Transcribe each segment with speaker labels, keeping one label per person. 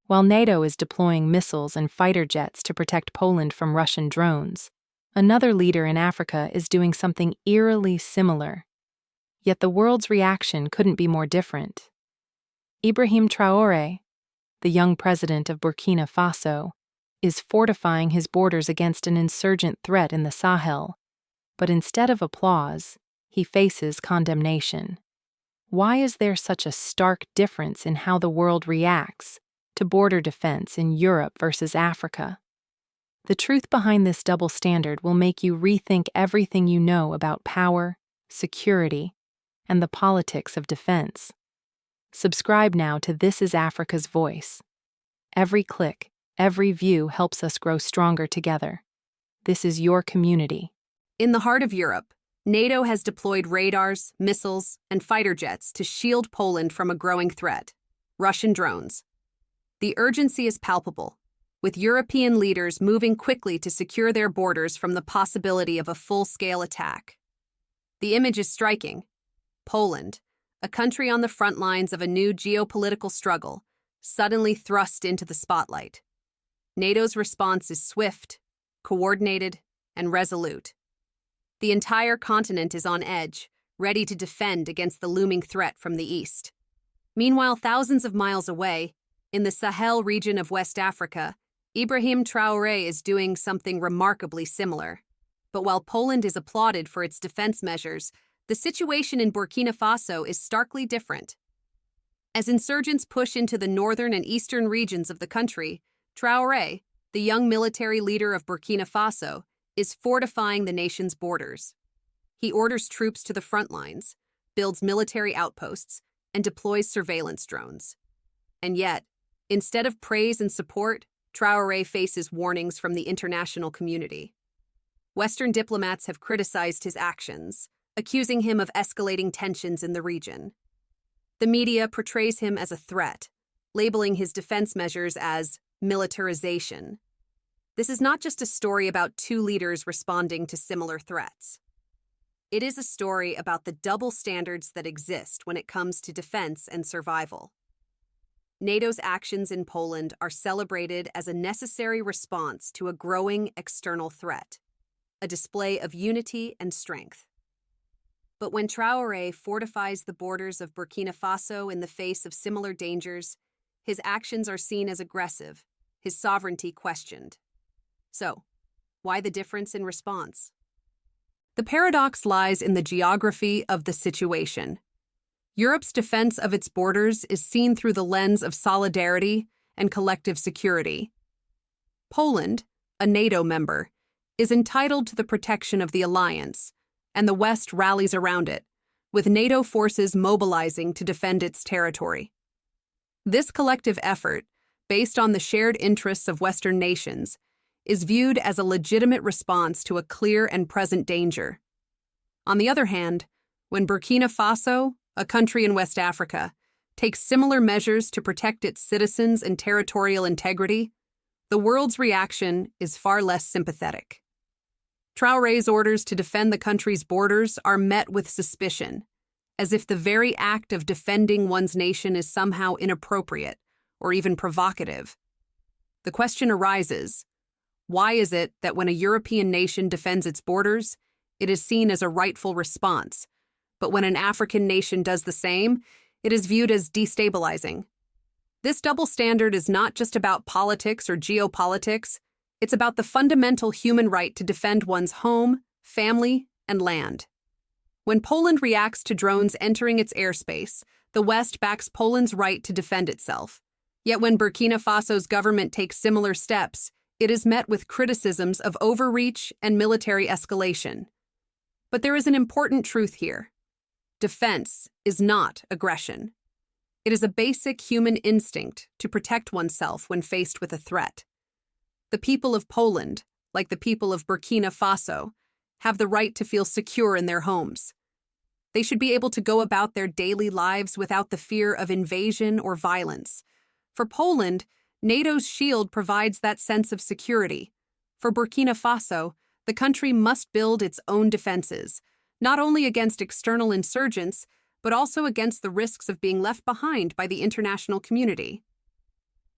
Speaker 1: While NATO is deploying missiles and fighter jets to protect Poland from Russian drones, another leader in Africa is doing something eerily similar. Yet the world's reaction couldn't be more different. Ibrahim Traoré, the young president of Burkina Faso, is fortifying his borders against an insurgent threat in the Sahel, but instead of applause, he faces condemnation. Why is there such a stark difference in how the world reacts to border defense in Europe versus Africa? The truth behind this double standard will make you rethink everything you know about power, security, and the politics of defense. Subscribe now to This is Africa's Voice. Every click, every view helps us grow stronger together. This is your community.
Speaker 2: In the heart of Europe, NATO has deployed radars, missiles, and fighter jets to shield Poland from a growing threat: Russian drones. The urgency is palpable, with European leaders moving quickly to secure their borders from the possibility of a full-scale attack. The image is striking. Poland, a country on the front lines of a new geopolitical struggle, suddenly thrust into the spotlight. NATO's response is swift, coordinated, and resolute. The entire continent is on edge, ready to defend against the looming threat from the east. Meanwhile, thousands of miles away, in the Sahel region of West Africa, Ibrahim Traoré is doing something remarkably similar. But while Poland is applauded for its defense measures, the situation in Burkina Faso is starkly different. As insurgents push into the northern and eastern regions of the country, Traoré, the young military leader of Burkina Faso, is fortifying the nation's borders. He orders troops to the front lines, builds military outposts, and deploys surveillance drones. And yet, instead of praise and support, Traoré faces warnings from the international community. Western diplomats have criticized his actions, accusing him of escalating tensions in the region. The media portrays him as a threat, labeling his defense measures as militarization. This is not just a story about two leaders responding to similar threats. It is a story about the double standards that exist when it comes to defense and survival. NATO's actions in Poland are celebrated as a necessary response to a growing external threat, a display of unity and strength. But when Traoré fortifies the borders of Burkina Faso in the face of similar dangers, his actions are seen as aggressive, his sovereignty questioned. So, why the difference in response? The paradox lies in the geography of the situation. Europe's defense of its borders is seen through the lens of solidarity and collective security. Poland, a NATO member, is entitled to the protection of the alliance, and the West rallies around it, with NATO forces mobilizing to defend its territory. This collective effort, based on the shared interests of Western nations, is viewed as a legitimate response to a clear and present danger. On the other hand, when Burkina Faso, a country in West Africa, takes similar measures to protect its citizens and territorial integrity, the world's reaction is far less sympathetic. Traoré's orders to defend the country's borders are met with suspicion, as if the very act of defending one's nation is somehow inappropriate or even provocative. The question arises, why is it that when a European nation defends its borders, it is seen as a rightful response, but when an African nation does the same, it is viewed as destabilizing? This double standard is not just about politics or geopolitics, it's about the fundamental human right to defend one's home, family, and land. When Poland reacts to drones entering its airspace, the West backs Poland's right to defend itself. Yet when Burkina Faso's government takes similar steps, it is met with criticisms of overreach and military escalation. But there is an important truth here. Defense is not aggression. It is a basic human instinct to protect oneself when faced with a threat. The people of Poland, like the people of Burkina Faso, have the right to feel secure in their homes. They should be able to go about their daily lives without the fear of invasion or violence. For Poland, NATO's shield provides that sense of security. For Burkina Faso, the country must build its own defenses, not only against external insurgents, but also against the risks of being left behind by the international community.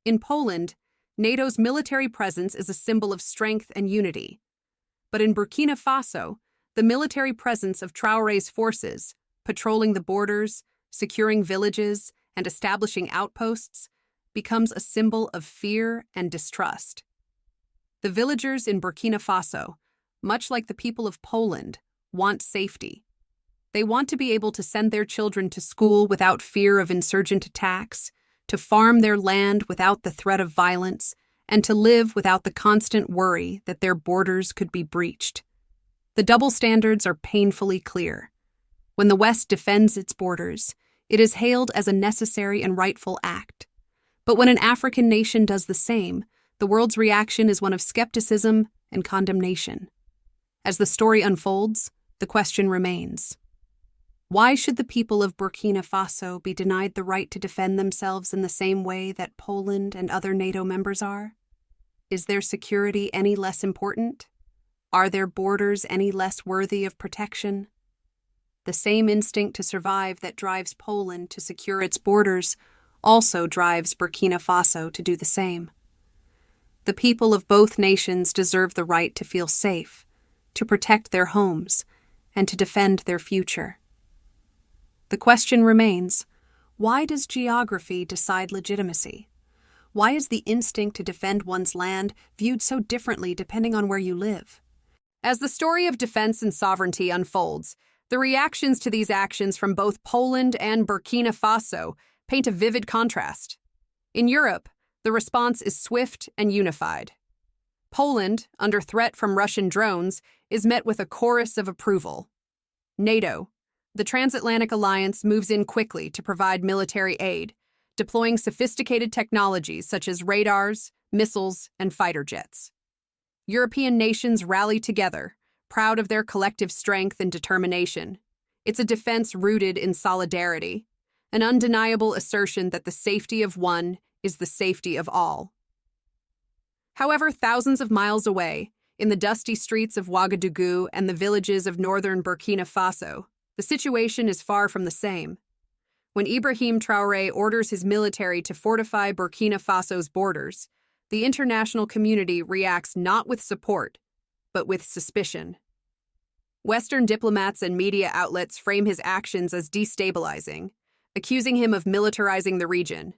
Speaker 2: In Poland, NATO's military presence is a symbol of strength and unity. But in Burkina Faso, the military presence of Traoré's forces, patrolling the borders, securing villages, and establishing outposts, becomes a symbol of fear and distrust. The villagers in Burkina Faso, much like the people of Poland, want safety. They want to be able to send their children to school without fear of insurgent attacks, to farm their land without the threat of violence, and to live without the constant worry that their borders could be breached. The double standards are painfully clear. When the West defends its borders, it is hailed as a necessary and rightful act. But when an African nation does the same, the world's reaction is one of skepticism and condemnation. As the story unfolds, the question remains: why should the people of Burkina Faso be denied the right to defend themselves in the same way that Poland and other NATO members are? Is their security any less important? Are their borders any less worthy of protection? The same instinct to survive that drives Poland to secure its borders also drives Burkina Faso to do the same. The people of both nations deserve the right to feel safe, to protect their homes, and to defend their future. The question remains, why does geography decide legitimacy? Why is the instinct to defend one's land viewed so differently depending on where you live? As the story of defense and sovereignty unfolds, the reactions to these actions from both Poland and Burkina Faso paint a vivid contrast. In Europe, the response is swift and unified. Poland, under threat from Russian drones, is met with a chorus of approval. NATO, the transatlantic alliance, moves in quickly to provide military aid, deploying sophisticated technologies such as radars, missiles, and fighter jets. European nations rally together, proud of their collective strength and determination. It's a defense rooted in solidarity, an undeniable assertion that the safety of one is the safety of all. However, thousands of miles away, in the dusty streets of Ouagadougou and the villages of northern Burkina Faso, the situation is far from the same. When Ibrahim Traoré orders his military to fortify Burkina Faso's borders, the international community reacts not with support, but with suspicion. Western diplomats and media outlets frame his actions as destabilizing, accusing him of militarizing the region.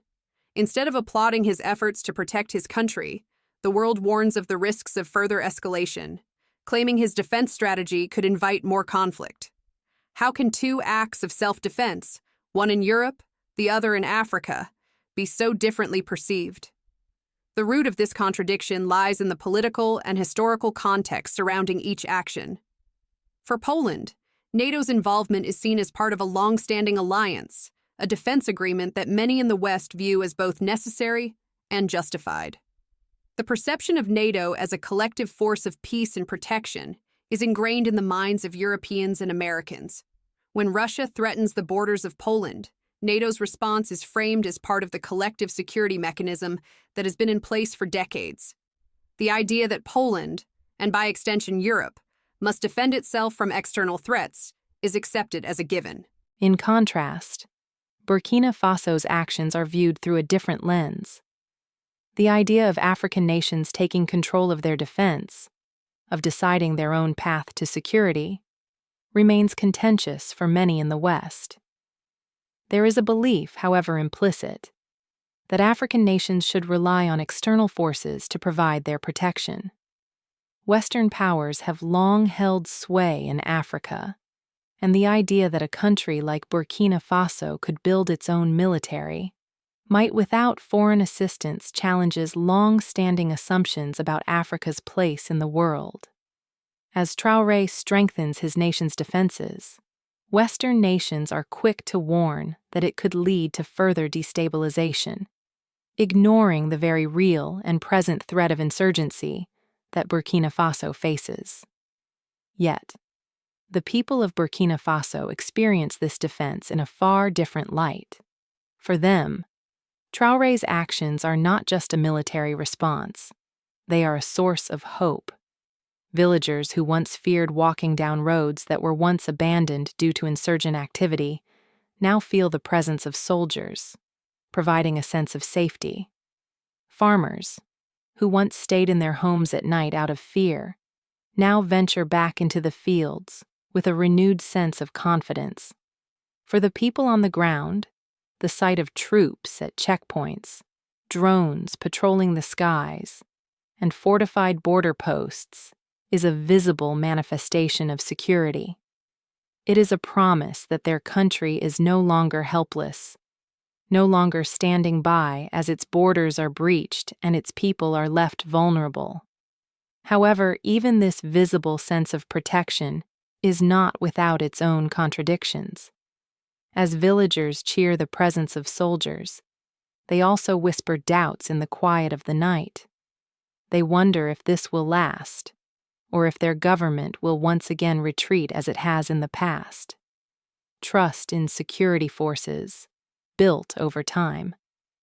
Speaker 2: Instead of applauding his efforts to protect his country, the world warns of the risks of further escalation, claiming his defense strategy could invite more conflict. How can two acts of self-defense, one in Europe, the other in Africa, be so differently perceived? The root of this contradiction lies in the political and historical context surrounding each action. For Poland, NATO's involvement is seen as part of a long-standing alliance, a defense agreement that many in the West view as both necessary and justified. The perception of NATO as a collective force of peace and protection is ingrained in the minds of Europeans and Americans. When Russia threatens the borders of Poland, NATO's response is framed as part of the collective security mechanism that has been in place for decades. The idea that Poland, and by extension Europe, must defend itself from external threats is accepted as a given.
Speaker 1: In contrast, Burkina Faso's actions are viewed through a different lens. The idea of African nations taking control of their defense, of deciding their own path to security, remains contentious for many in the West. There is a belief, however implicit, that African nations should rely on external forces to provide their protection. Western powers have long held sway in Africa, and the idea that a country like Burkina Faso could build its own military might, without foreign assistance, challenges long-standing assumptions about Africa's place in the world. As Traoré strengthens his nation's defenses, Western nations are quick to warn that it could lead to further destabilization, ignoring the very real and present threat of insurgency that Burkina Faso faces. Yet, the people of Burkina Faso experience this defense in a far different light. For them, Traoré's actions are not just a military response. They are a source of hope. Villagers who once feared walking down roads that were once abandoned due to insurgent activity now feel the presence of soldiers, providing a sense of safety. Farmers, who once stayed in their homes at night out of fear, now venture back into the fields with a renewed sense of confidence. For the people on the ground, the sight of troops at checkpoints, drones patrolling the skies, and fortified border posts is a visible manifestation of security. It is a promise that their country is no longer helpless, no longer standing by as its borders are breached and its people are left vulnerable. However, even this visible sense of protection is not without its own contradictions. As villagers cheer the presence of soldiers, they also whisper doubts in the quiet of the night. They wonder if this will last, or if their government will once again retreat as it has in the past. Trust in security forces, built over time,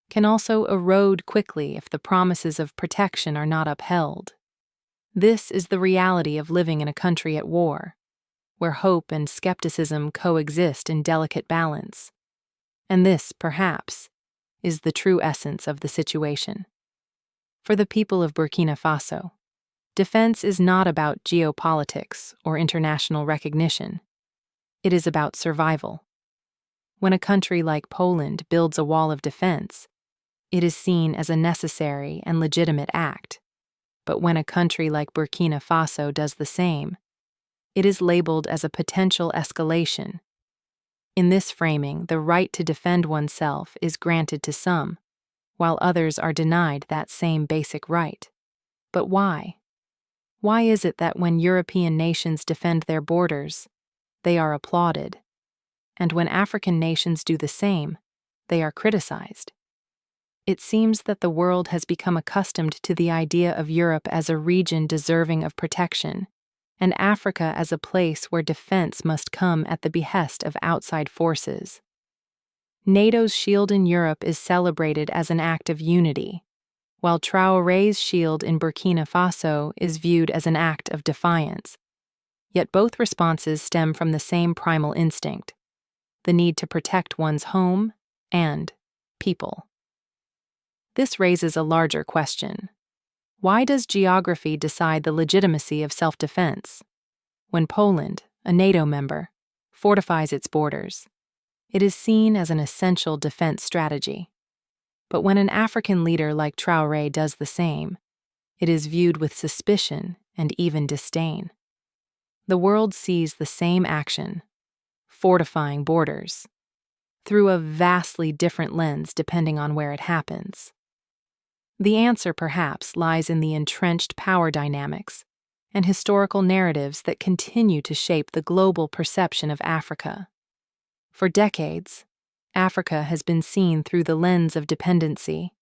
Speaker 1: can also erode quickly if the promises of protection are not upheld. This is the reality of living in a country at war, where hope and skepticism coexist in delicate balance. And this, perhaps, is the true essence of the situation. For the people of Burkina Faso, defense is not about geopolitics or international recognition. It is about survival. When a country like Poland builds a wall of defense, it is seen as a necessary and legitimate act. But when a country like Burkina Faso does the same, it is labeled as a potential escalation. In this framing, the right to defend oneself is granted to some, while others are denied that same basic right. But why? Why is it that when European nations defend their borders, they are applauded, and when African nations do the same, they are criticized? It seems that the world has become accustomed to the idea of Europe as a region deserving of protection, and Africa as a place where defense must come at the behest of outside forces. NATO's shield in Europe is celebrated as an act of unity, while Traoré's shield in Burkina Faso is viewed as an act of defiance. Yet both responses stem from the same primal instinct: the need to protect one's home and people. This raises a larger question. Why does geography decide the legitimacy of self-defense? When Poland, a NATO member, fortifies its borders, it is seen as an essential defense strategy. But when an African leader like Traoré does the same, it is viewed with suspicion and even disdain. The world sees the same action, fortifying borders, through a vastly different lens depending on where it happens. The answer, perhaps, lies in the entrenched power dynamics and historical narratives that continue to shape the global perception of Africa. For decades, Africa has been seen through the lens of dependency,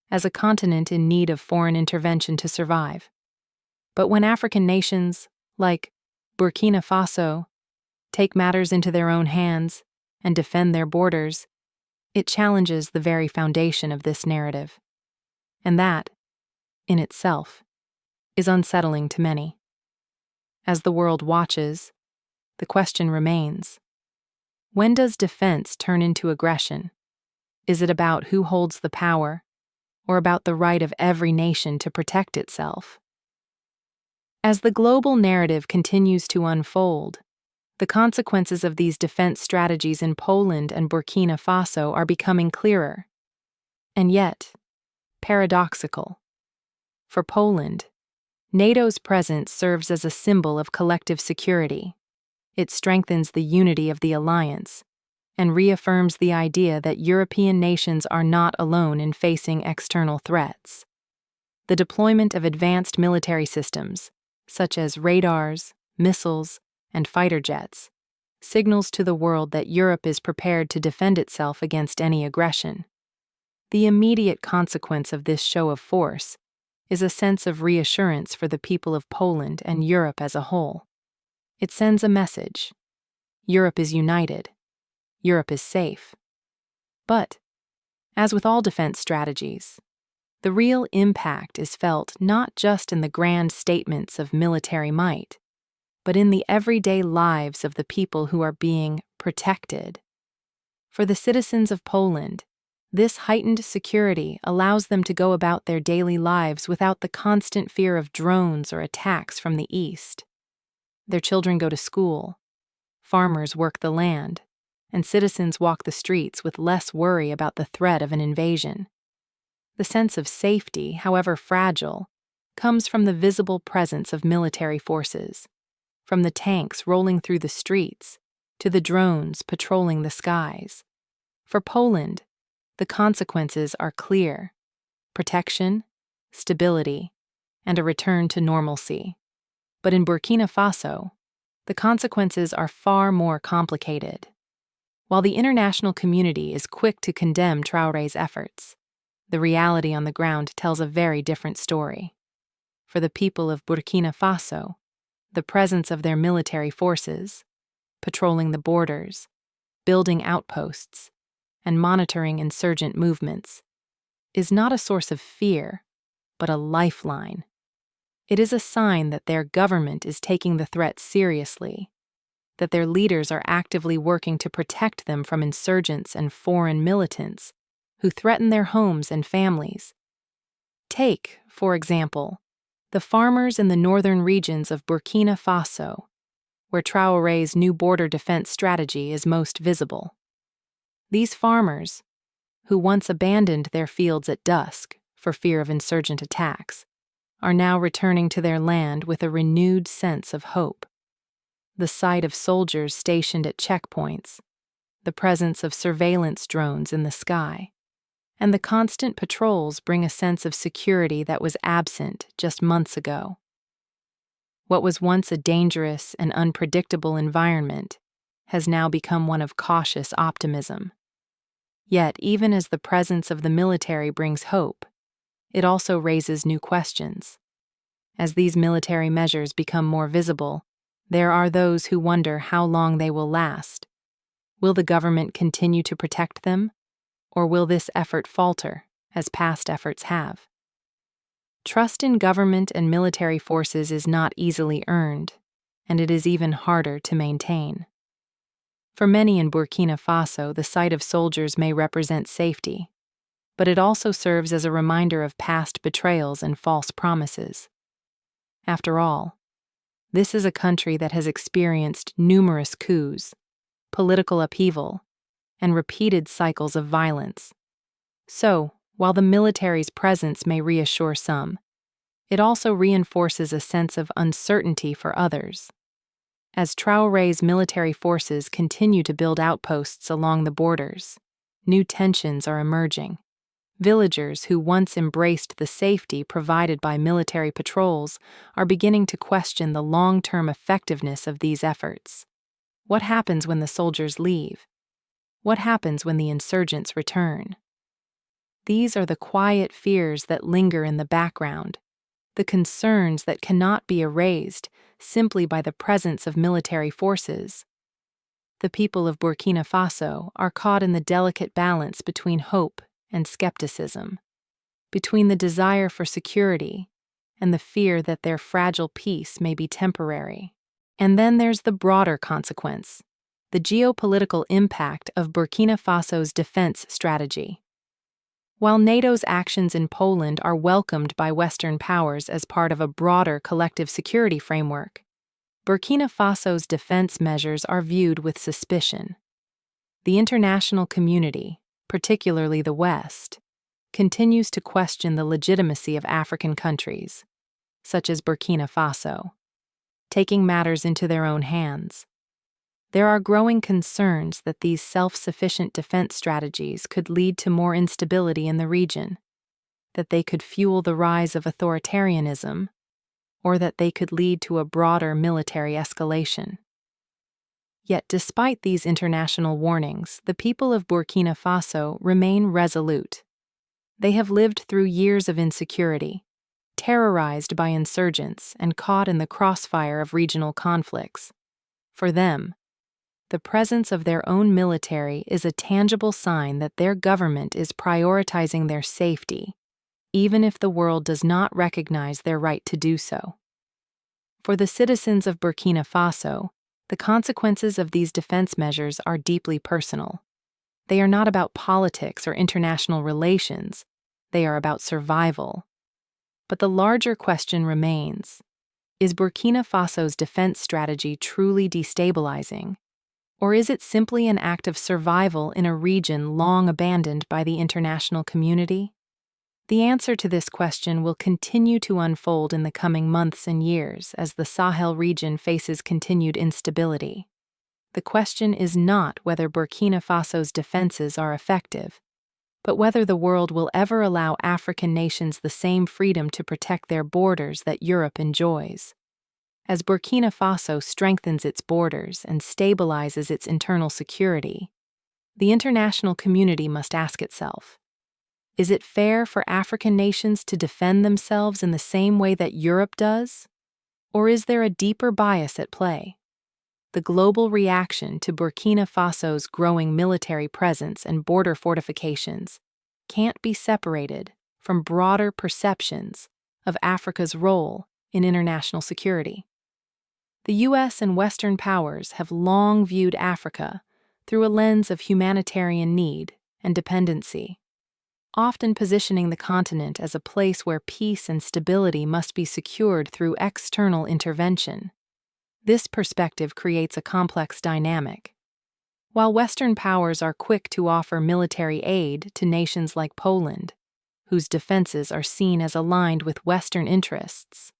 Speaker 1: as a continent in need of foreign intervention to survive. But when African nations, like Burkina Faso, take matters into their own hands and defend their borders, it challenges the very foundation of this narrative. And that, in itself, is unsettling to many. As the world watches, the question remains: when does defense turn into aggression? Is it about who holds the power, or about the right of every nation to protect itself? As the global narrative continues to unfold, the consequences of these defense strategies in Poland and Burkina Faso are becoming clearer. And yet, paradoxical. For Poland, NATO's presence serves as a symbol of collective security. It strengthens the unity of the alliance and reaffirms the idea that European nations are not alone in facing external threats. The deployment of advanced military systems, such as radars, missiles, and fighter jets, signals to the world that Europe is prepared to defend itself against any aggression. The immediate consequence of this show of force is a sense of reassurance for the people of Poland and Europe as a whole. It sends a message: Europe is united. Europe is safe. But, as with all defense strategies, the real impact is felt not just in the grand statements of military might, but in the everyday lives of the people who are being protected. For the citizens of Poland, This heightened security allows them to go about their daily lives without the constant fear of drones or attacks from the east. Their children go to school, farmers work the land, and citizens walk the streets with less worry about the threat of an invasion. The sense of safety, however fragile, comes from the visible presence of military forces, from the tanks rolling through the streets to the drones patrolling the skies. For Poland, the consequences are clear: protection, stability, and a return to normalcy. But in Burkina Faso, the consequences are far more complicated. While the international community is quick to condemn Traoré's efforts, the reality on the ground tells a very different story. For the people of Burkina Faso, the presence of their military forces, patrolling the borders, building outposts, and monitoring insurgent movements, is not a source of fear, but a lifeline. It is a sign that their government is taking the threat seriously, that their leaders are actively working to protect them from insurgents and foreign militants who threaten their homes and families. Take, for example, the farmers in the northern regions of Burkina Faso, where Traoré's new border defense strategy is most visible. These farmers, who once abandoned their fields at dusk for fear of insurgent attacks, are now returning to their land with a renewed sense of hope. The sight of soldiers stationed at checkpoints, the presence of surveillance drones in the sky, and the constant patrols bring a sense of security that was absent just months ago. What was once a dangerous and unpredictable environment has now become one of cautious optimism. Yet, even as the presence of the military brings hope, it also raises new questions. As these military measures become more visible, there are those who wonder how long they will last. Will the government continue to protect them, or will this effort falter, as past efforts have? Trust in government and military forces is not easily earned, and it is even harder to maintain. For many in Burkina Faso, the sight of soldiers may represent safety, but it also serves as a reminder of past betrayals and false promises. After all, this is a country that has experienced numerous coups, political upheaval, and repeated cycles of violence. So, while the military's presence may reassure some, it also reinforces a sense of uncertainty for others. As Traoré's military forces continue to build outposts along the borders, new tensions are emerging. Villagers who once embraced the safety provided by military patrols are beginning to question the long-term effectiveness of these efforts. What happens when the soldiers leave? What happens when the insurgents return? These are the quiet fears that linger in the background, the concerns that cannot be erased simply by the presence of military forces. The people of Burkina Faso are caught in the delicate balance between hope and skepticism, between the desire for security and the fear that their fragile peace may be temporary. And then there's the broader consequence, the geopolitical impact of Burkina Faso's defense strategy. While NATO's actions in Poland are welcomed by Western powers as part of a broader collective security framework, Burkina Faso's defense measures are viewed with suspicion. The international community, particularly the West, continues to question the legitimacy of African countries, such as Burkina Faso, taking matters into their own hands. There are growing concerns that these self-sufficient defense strategies could lead to more instability in the region, that they could fuel the rise of authoritarianism, or that they could lead to a broader military escalation. Yet despite these international warnings, the people of Burkina Faso remain resolute. They have lived through years of insecurity, terrorized by insurgents and caught in the crossfire of regional conflicts. For them, the presence of their own military is a tangible sign that their government is prioritizing their safety, even if the world does not recognize their right to do so. For the citizens of Burkina Faso, the consequences of these defense measures are deeply personal. They are not about politics or international relations, they are about survival. But the larger question remains: is Burkina Faso's defense strategy truly destabilizing? Or is it simply an act of survival in a region long abandoned by the international community? The answer to this question will continue to unfold in the coming months and years as the Sahel region faces continued instability. The question is not whether Burkina Faso's defenses are effective, but whether the world will ever allow African nations the same freedom to protect their borders that Europe enjoys. As Burkina Faso strengthens its borders and stabilizes its internal security, the international community must ask itself: is it fair for African nations to defend themselves in the same way that Europe does? Or is there a deeper bias at play? The global reaction to Burkina Faso's growing military presence and border fortifications can't be separated from broader perceptions of Africa's role in international security. The US and Western powers have long viewed Africa through a lens of humanitarian need and dependency, often positioning the continent as a place where peace and stability must be secured through external intervention. This perspective creates a complex dynamic. While Western powers are quick to offer military aid to nations like Poland, whose defenses are seen as aligned with Western interests,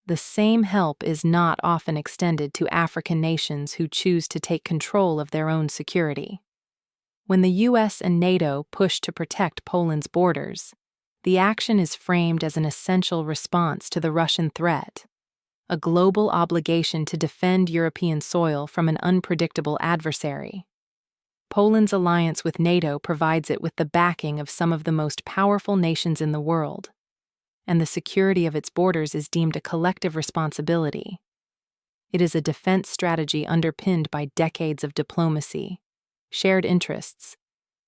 Speaker 1: the same help is not often extended to African nations who choose to take control of their own security. When the US and NATO push to protect Poland's borders, the action is framed as an essential response to the Russian threat, a global obligation to defend European soil from an unpredictable adversary. Poland's alliance with NATO provides it with the backing of some of the most powerful nations in the world, and the security of its borders is deemed a collective responsibility. It is a defense strategy underpinned by decades of diplomacy, shared interests,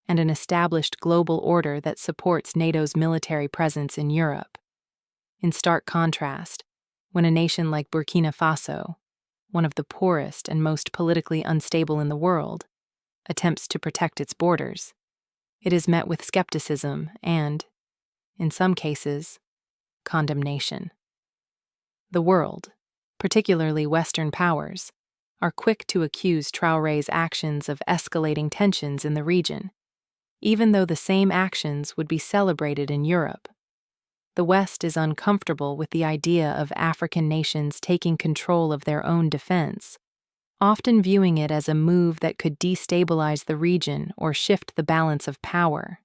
Speaker 1: and an established global order that supports NATO's military presence in Europe. In stark contrast, when a nation like Burkina Faso, one of the poorest and most politically unstable in the world, attempts to protect its borders, it is met with skepticism and, in some cases, condemnation. The world, particularly Western powers, are quick to accuse Traoré's actions of escalating tensions in the region, even though the same actions would be celebrated in Europe. The West is uncomfortable with the idea of African nations taking control of their own defense, often viewing it as a move that could destabilize the region or shift the balance of power.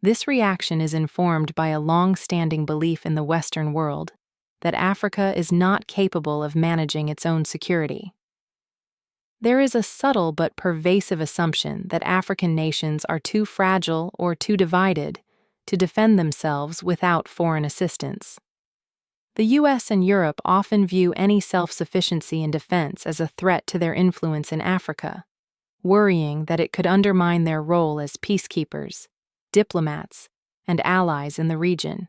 Speaker 1: This reaction is informed by a long-standing belief in the Western world that Africa is not capable of managing its own security. There is a subtle but pervasive assumption that African nations are too fragile or too divided to defend themselves without foreign assistance. The US and Europe often view any self-sufficiency in defense as a threat to their influence in Africa, worrying that it could undermine their role as peacekeepers, diplomats, and allies in the region.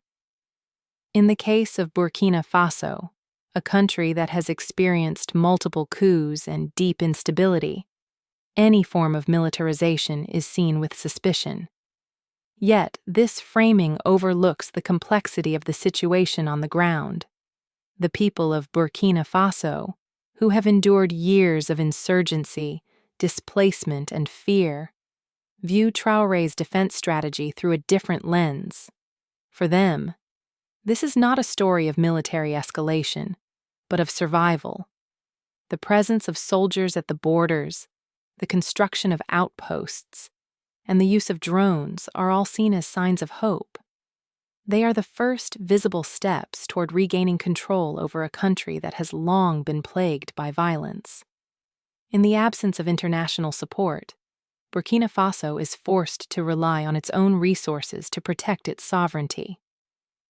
Speaker 1: In the case of Burkina Faso, a country that has experienced multiple coups and deep instability, any form of militarization is seen with suspicion. Yet, this framing overlooks the complexity of the situation on the ground. The people of Burkina Faso, who have endured years of insurgency, displacement, and fear, view Traoré's defense strategy through a different lens. For them, this is not a story of military escalation, but of survival. The presence of soldiers at the borders, the construction of outposts, and the use of drones are all seen as signs of hope. They are the first visible steps toward regaining control over a country that has long been plagued by violence. In the absence of international support, Burkina Faso is forced to rely on its own resources to protect its sovereignty.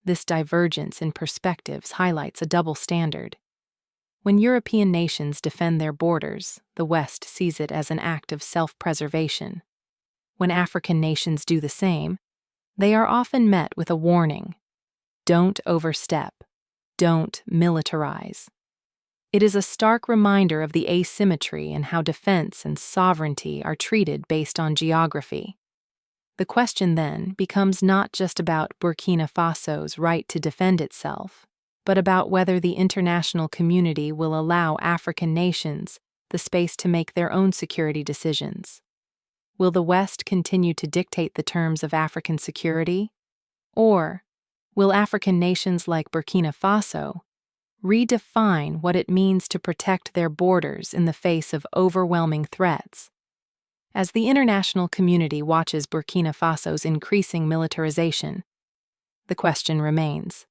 Speaker 1: This divergence in perspectives highlights a double standard. When European nations defend their borders, the West sees it as an act of self-preservation. When African nations do the same, they are often met with a warning: don't overstep, don't militarize. It is a stark reminder of the asymmetry in how defense and sovereignty are treated based on geography. The question then becomes not just about Burkina Faso's right to defend itself, but about whether the international community will allow African nations the space to make their own security decisions. Will the West continue to dictate the terms of African security? Or will African nations like Burkina Faso redefine what it means to protect their borders in the face of overwhelming threats? As the international community watches Burkina Faso's increasing militarization, the question remains: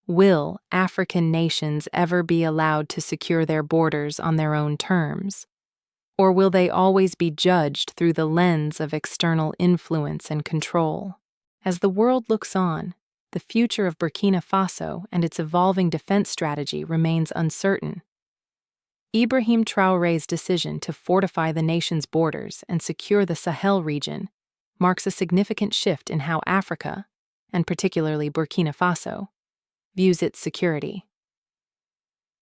Speaker 1: will African nations ever be allowed to secure their borders on their own terms? Or will they always be judged through the lens of external influence and control? As the world looks on, the future of Burkina Faso and its evolving defense strategy remains uncertain. Ibrahim Traoré's decision to fortify the nation's borders and secure the Sahel region marks a significant shift in how Africa, and particularly Burkina Faso, views its security.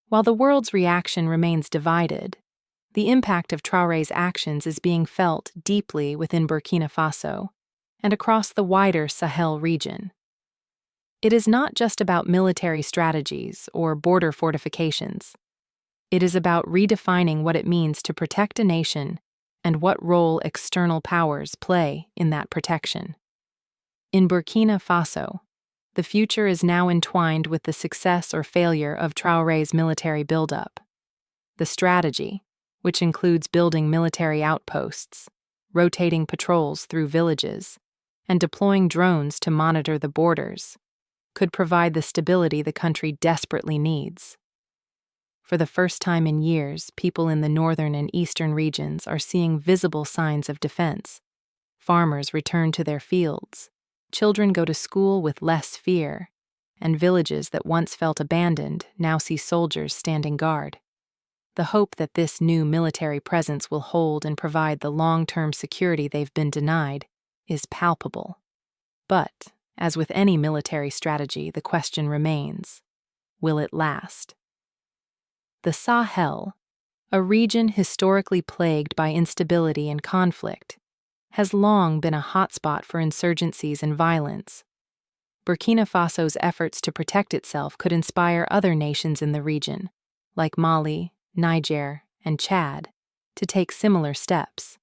Speaker 1: While the world's reaction remains divided, the impact of Traoré's actions is being felt deeply within Burkina Faso and across the wider Sahel region. It is not just about military strategies or border fortifications. It is about redefining what it means to protect a nation and what role external powers play in that protection. In Burkina Faso, the future is now entwined with the success or failure of Traoré's military buildup. The strategy, which includes building military outposts, rotating patrols through villages, and deploying drones to monitor the borders, could provide the stability the country desperately needs. For the first time in years, people in the northern and eastern regions are seeing visible signs of defense. Farmers return to their fields, children go to school with less fear, and villages that once felt abandoned now see soldiers standing guard. The hope that this new military presence will hold and provide the long-term security they've been denied is palpable. But, as with any military strategy, the question remains: will it last? The Sahel, a region historically plagued by instability and conflict, has long been a hotspot for insurgencies and violence. Burkina Faso's efforts to protect itself could inspire other nations in the region, like Mali, Niger, and Chad, to take similar steps.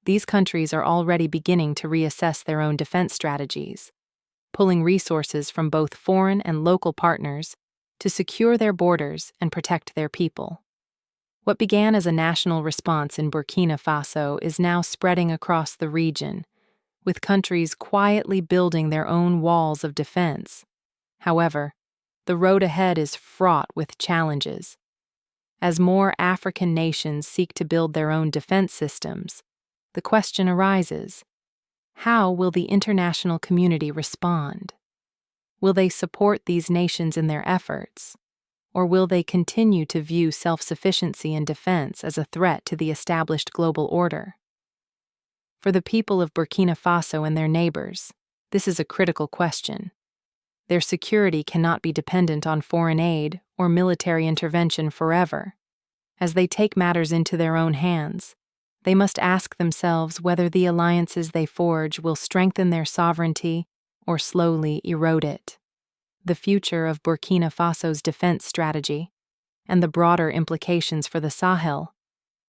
Speaker 1: These countries are already beginning to reassess their own defense strategies, pulling resources from both foreign and local partners to secure their borders and protect their people. What began as a national response in Burkina Faso is now spreading across the region, with countries quietly building their own walls of defense. However, the road ahead is fraught with challenges. As more African nations seek to build their own defense systems, the question arises: how will the international community respond? Will they support these nations in their efforts, or will they continue to view self-sufficiency and defense as a threat to the established global order? For the people of Burkina Faso and their neighbors, this is a critical question. Their security cannot be dependent on foreign aid or military intervention forever. As they take matters into their own hands, they must ask themselves whether the alliances they forge will strengthen their sovereignty or slowly erode it. The future of Burkina Faso's defense strategy, and the broader implications for the Sahel,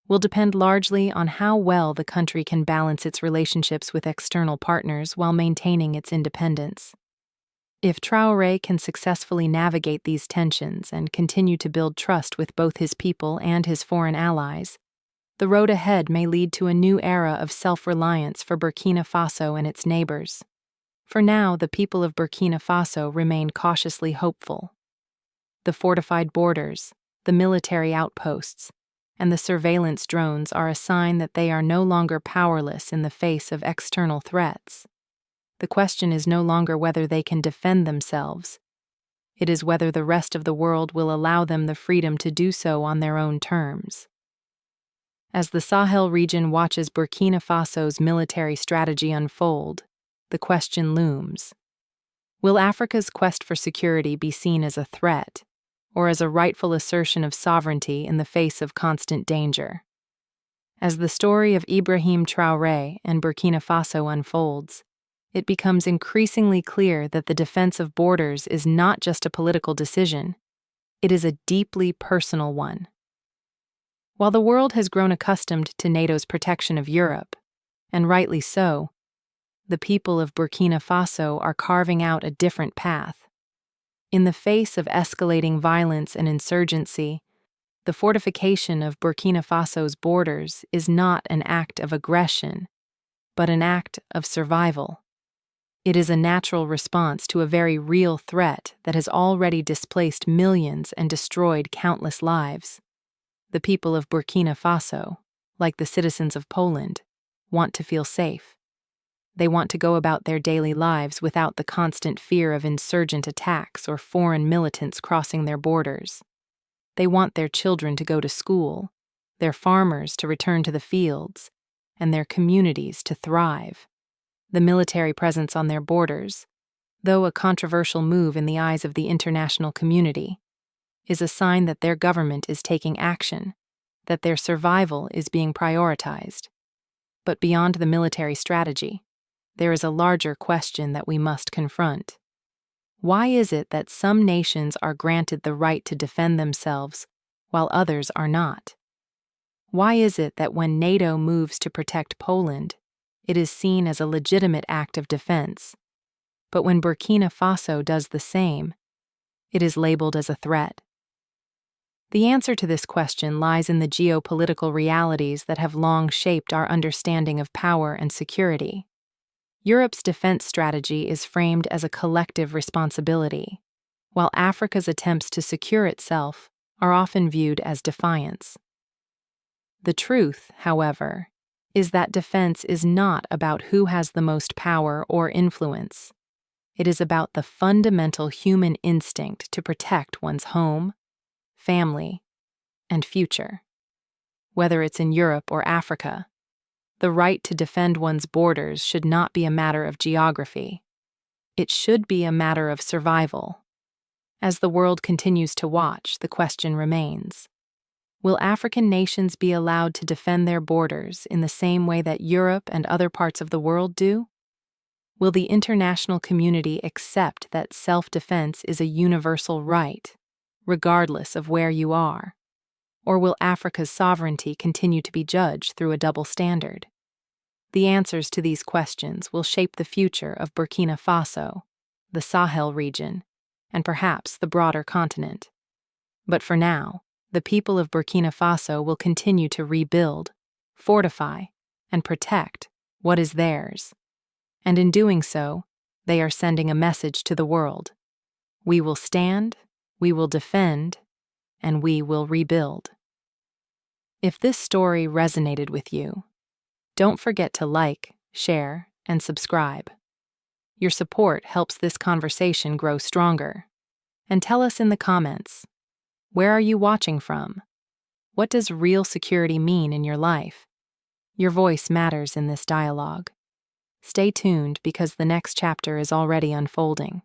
Speaker 1: will depend largely on how well the country can balance its relationships with external partners while maintaining its independence. If Traoré can successfully navigate these tensions and continue to build trust with both his people and his foreign allies, the road ahead may lead to a new era of self-reliance for Burkina Faso and its neighbors. For now, the people of Burkina Faso remain cautiously hopeful. The fortified borders, the military outposts, and the surveillance drones are a sign that they are no longer powerless in the face of external threats. The question is no longer whether they can defend themselves. It is whether the rest of the world will allow them the freedom to do so on their own terms. As the Sahel region watches Burkina Faso's military strategy unfold, the question looms: will Africa's quest for security be seen as a threat, or as a rightful assertion of sovereignty in the face of constant danger. As the story of Ibrahim Traoré and Burkina Faso unfolds, it becomes increasingly clear that the defense of borders is not just a political decision, it is a deeply personal one. While the world has grown accustomed to NATO's protection of Europe, and rightly so, the people of Burkina Faso are carving out a different path. In the face of escalating violence and insurgency, the fortification of Burkina Faso's borders is not an act of aggression, but an act of survival. It is a natural response to a very real threat that has already displaced millions and destroyed countless lives. The people of Burkina Faso, like the citizens of Poland, want to feel safe. They want to go about their daily lives without the constant fear of insurgent attacks or foreign militants crossing their borders. They want their children to go to school, their farmers to return to the fields, and their communities to thrive. The military presence on their borders, though a controversial move in the eyes of the international community, is a sign that their government is taking action, that their survival is being prioritized. But beyond the military strategy, there is a larger question that we must confront. Why is it that some nations are granted the right to defend themselves while others are not? Why is it that when NATO moves to protect Poland, it is seen as a legitimate act of defense, but when Burkina Faso does the same, it is labeled as a threat? The answer to this question lies in the geopolitical realities that have long shaped our understanding of power and security. Europe's defense strategy is framed as a collective responsibility, while Africa's attempts to secure itself are often viewed as defiance. The truth, however, is that defense is not about who has the most power or influence. It is about the fundamental human instinct to protect one's home, family, and future. Whether it's in Europe or Africa, the right to defend one's borders should not be a matter of geography. It should be a matter of survival. As the world continues to watch, the question remains: will African nations be allowed to defend their borders in the same way that Europe and other parts of the world do? Will the international community accept that self-defense is a universal right, regardless of where you are? Or will Africa's sovereignty continue to be judged through a double standard? The answers to these questions will shape the future of Burkina Faso, the Sahel region, and perhaps the broader continent. But for now, the people of Burkina Faso will continue to rebuild, fortify, and protect what is theirs. And in doing so, they are sending a message to the world. We will stand, we will defend, and we will rebuild. If this story resonated with you, don't forget to like, share, and subscribe. Your support helps this conversation grow stronger. And tell us in the comments, where are you watching from? What does real security mean in your life? Your voice matters in this dialogue. Stay tuned because the next chapter is already unfolding.